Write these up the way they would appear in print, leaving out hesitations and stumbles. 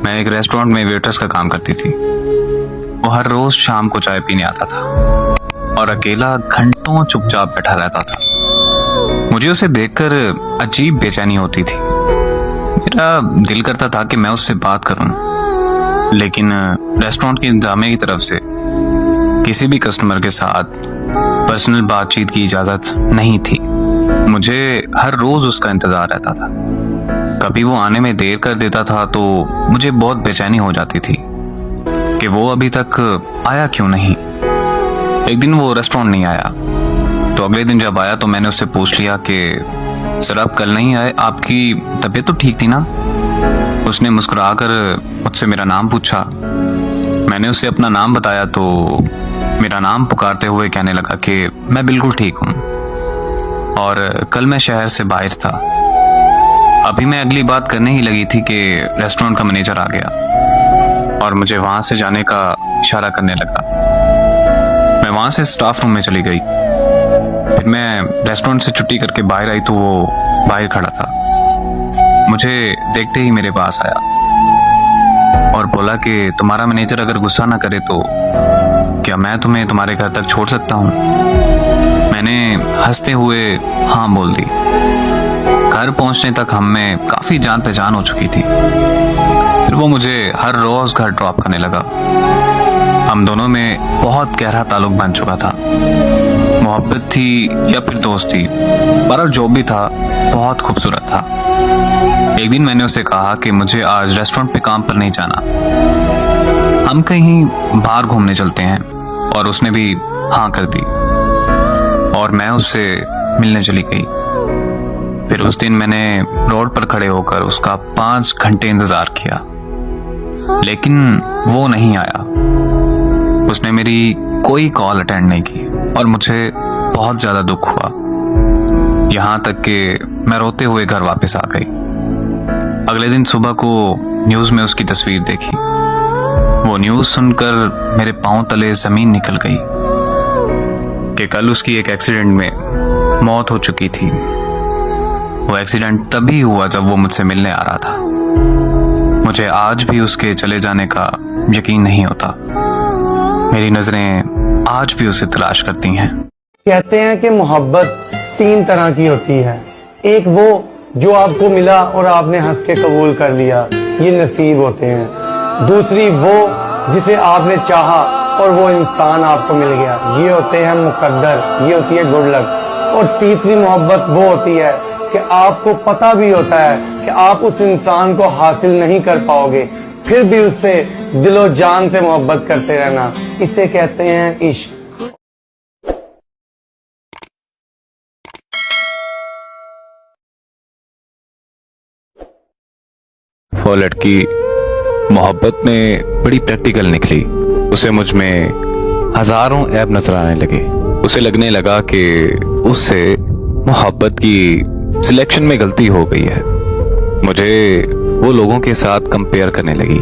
मैं एक रेस्टोरेंट में वेट्रेस का काम करती थी। वो हर रोज शाम को चाय पीने आता था और अकेला घंटों चुपचाप बैठा रहता था। मुझे उसे देखकर अजीब बेचैनी होती थी। मेरा दिल करता था कि मैं उससे बात करूं, लेकिन रेस्टोरेंट की इंतजामिया की तरफ से किसी भी कस्टमर के साथ पर्सनल बातचीत की इजाजत नहीं थी। मुझे हर रोज उसका इंतजार रहता था। कभी वो आने में देर कर देता था तो मुझे बहुत बेचैनी हो जाती थी कि वो अभी तक आया क्यों नहीं। एक दिन वो रेस्टोरेंट नहीं आया, तो अगले दिन जब आया तो मैंने उससे पूछ लिया कि सर आप कल नहीं आए, आपकी तबीयत तो ठीक थी ना? उसने मुस्कुराकर मुझसे मेरा नाम पूछा। मैंने उसे अपना नाम बताया तो मेरा नाम पुकारते हुए कहने लगा कि मैं बिल्कुल ठीक हूँ और कल मैं शहर से बाहर था। अभी मैं अगली बात करने ही लगी थी कि रेस्टोरेंट का मैनेजर आ गया और मुझे वहां से जाने का इशारा करने लगा। मैं वहां से स्टाफ रूम में चली गई। फिर मैं रेस्टोरेंट से छुट्टी करके बाहर आई तो वो बाहर खड़ा था। मुझे देखते ही मेरे पास आया और बोला कि तुम्हारा मैनेजर अगर गुस्सा ना करे तो क्या मैं तुम्हें तुम्हारे घर तक छोड़ सकता हूँ? मैंने हंसते हुए हाँ बोल दी। घर पहुंचने तक हम में काफी जान पहचान हो चुकी थी। फिर वो मुझे हर रोज घर ड्रॉप करने लगा। हम दोनों में बहुत गहरा ताल्लुक बन चुका था। मोहब्बत थी या फिर दोस्ती, पर जो भी था बहुत खूबसूरत था। एक दिन मैंने उसे कहा कि मुझे आज रेस्टोरेंट पे काम पर नहीं जाना, हम कहीं बाहर घूमने चलते हैं, और उसने भी हाँ कर दी और मैं उससे मिलने चली गई। फिर उस दिन मैंने रोड पर खड़े होकर उसका 5 घंटे इंतजार किया, लेकिन वो नहीं आया। उसने मेरी कोई कॉल अटेंड नहीं की और मुझे बहुत ज्यादा दुख हुआ, यहाँ तक कि मैं रोते हुए घर वापस आ गई। अगले दिन सुबह को न्यूज में उसकी तस्वीर देखी। वो न्यूज सुनकर मेरे पांव तले जमीन निकल गई कि कल उसकी एक एक्सीडेंट में मौत हो चुकी थी। वो एक्सीडेंट तभी हुआ जब वो मुझसे मिलने आ रहा था। मुझे आज भी उसके चले जाने का यकीन नहीं होता। मेरी नजरें आज भी उसे तलाश करती हैं। कहते हैं कि मोहब्बत 3 तरह की होती है। एक वो जो आपको मिला और आपने हंस के कबूल कर लिया, ये नसीब होते हैं। दूसरी वो जिसे आपने चाहा और वो इंसान आपको मिल गया, ये होते हैं मुकद्दर, ये होती है गुड लक। और तीसरी मोहब्बत वो होती है कि आपको पता भी होता है कि आप उस इंसान को हासिल नहीं कर पाओगे, फिर भी उससे दिलो जान से मोहब्बत करते रहना, इसे कहते हैं इश्क। वो लड़की मोहब्बत में बड़ी प्रैक्टिकल निकली। उसे मुझ में हजारों ऐब नजर आने लगे। उसे लगने लगा कि उससे मोहब्बत की सिलेक्शन में गलती हो गई है। मुझे वो लोगों के साथ कंपेयर करने लगी।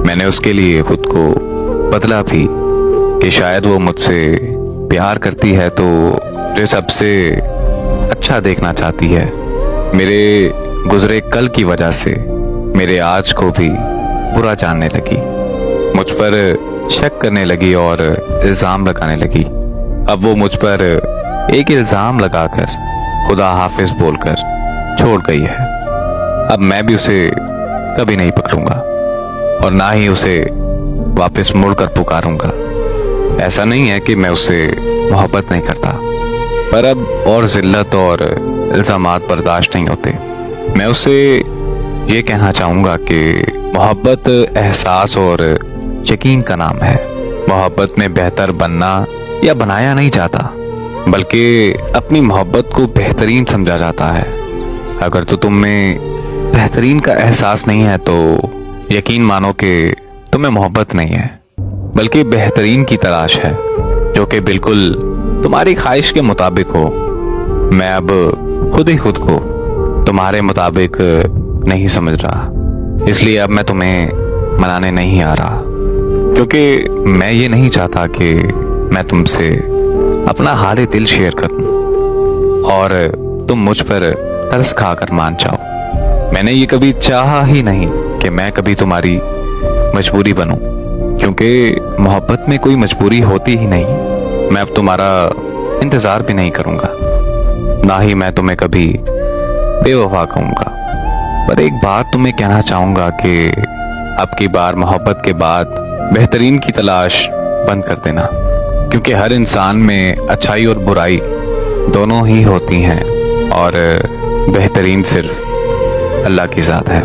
मैंने उसके लिए खुद को बदला भी कि शायद वो मुझसे प्यार करती है तो मुझे सबसे अच्छा देखना चाहती है। मेरे गुजरे कल की वजह से मेरे आज को भी बुरा जानने लगी, मुझ पर शक करने लगी और इल्जाम लगाने लगी। अब वो मुझ पर एक इल्जाम लगाकर खुदा हाफिज बोलकर छोड़ गई है। अब मैं भी उसे कभी नहीं पकड़ूंगा और ना ही उसे वापस मुड़कर पुकारूंगा। ऐसा नहीं है कि मैं उससे मोहब्बत नहीं करता, पर अब और जिल्लत और इल्जामात बर्दाश्त नहीं होते। मैं उससे ये कहना चाहूंगा कि मोहब्बत एहसास और यकीन का नाम है। मोहब्बत में बेहतर बनना या बनाया नहीं जाता, बल्कि अपनी मोहब्बत को बेहतरीन समझा जाता है। अगर तो तुम में बेहतरीन का एहसास नहीं है तो यकीन मानो कि तुम्हें मोहब्बत नहीं है, बल्कि बेहतरीन की तलाश है जो कि बिल्कुल तुम्हारी ख्वाहिश के मुताबिक हो। मैं अब खुद ही खुद को तुम्हारे मुताबिक नहीं समझ रहा, इसलिए अब मैं तुम्हें मनाने नहीं आ रहा, क्योंकि मैं ये नहीं चाहता कि मैं तुमसे अपना हाल दिल शेयर करूं और तुम मुझ पर तरस खाकर मान जाओ। मैंने ये कभी चाहा ही नहीं कि मैं कभी तुम्हारी मजबूरी बनूं, क्योंकि मोहब्बत में कोई मजबूरी होती ही नहीं। मैं अब तुम्हारा इंतज़ार भी नहीं करूंगा, ना ही मैं तुम्हें कभी बेवफा कहूंगा। पर एक बात तुम्हें कहना चाहूंगा कि अब की बार मोहब्बत के बाद बेहतरीन की तलाश बंद कर देना, क्योंकि हर इंसान में अच्छाई और बुराई दोनों ही होती हैं और बेहतरीन सिर्फ अल्लाह की ज़ात है।